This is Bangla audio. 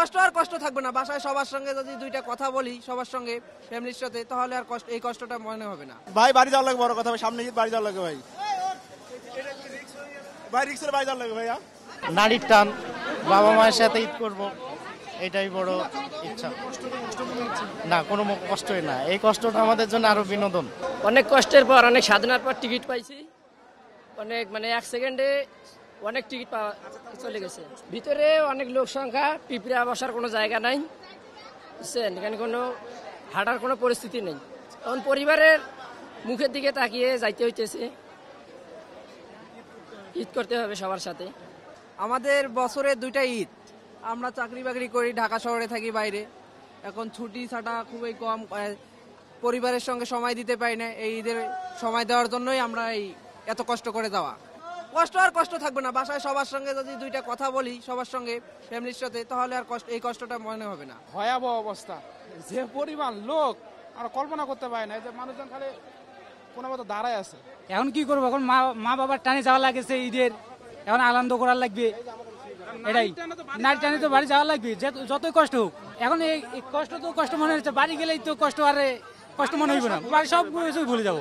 কষ্ট আর কষ্ট থাকবে না, বাসায় সবার সঙ্গে যদি দুইটা কথা বলি সবার সঙ্গে ফ্যামিলির সাথে, তাহলে আর এই কষ্টটা মনে হবে না। ভাই বাড়ি যাওয়ার লাগে বড় কথা, সামনে ঈদ বাড়ি যাওয়ার লাগে ভাই। ভাই রিক্সের বাড়ি যাওয়ার লাগে ভাইয়া। নারীর টান, বাবা মায়ের সাথে ঈদ করব, এটাই বড় ইচ্ছা। না, কোনো কষ্টই না, এই কষ্টটা আমাদের জন্য আরো বিনোদন। অনেক কষ্টের পর, অনেক সাধনার পর টিকিট পাইছি। অনেক মানে 1 সেকেন্ডে অনেক টিকিট পাওয়া চলে গেছে। ভিতরে অনেক লোক সংখ্যা, পিঁপড়া বসার কোনো জায়গা নাই, বুঝছেন, এখানে কোনো হাঁটার কোনো পরিস্থিতি নেই। তখন পরিবারের মুখের দিকে তাকিয়ে যাইতে হইতেছে, ঈদ করতে হবে সবার সাথে। আমাদের বছরে 2টা ঈদ, আমরা চাকরি বাকরি করি, ঢাকা শহরে থাকি বাইরে, এখন ছুটি ছাটা খুবই কম, পরিবারের সঙ্গে সময় দিতে পারি না। এই ঈদের সময় দেওয়ার জন্যই আমরা এত কষ্ট করে যাওয়া। কষ্ট আর কষ্ট থাকবে না, বাসায় সবার সঙ্গে যদি দুইটা কথা বলি সবার সঙ্গে ফ্যামিলির সাথে, তাহলে আর এই কষ্টটা মনে হবে না। ভয়াবহ অবস্থা, যে পরিমাণ লোক আমরা কল্পনা করতে পারি না, যে মানুষজন খালি কোনো মতো দাঁড়ায় আছে। এখন কি করবো, এখন মা বাবার টানে যাওয়া লাগেছে ঈদের, এখন আনন্দ করার লাগবে, এটাই নারী টানে তো বাড়ি যাওয়া লাগবে যতই কষ্ট হোক। এখন এই কষ্ট তো কষ্ট মনে হচ্ছে, বাড়ি গেলেই তো কষ্ট, আর কষ্ট মনে হইব না, বাড়ি সব কিছু ভুলে যাবো।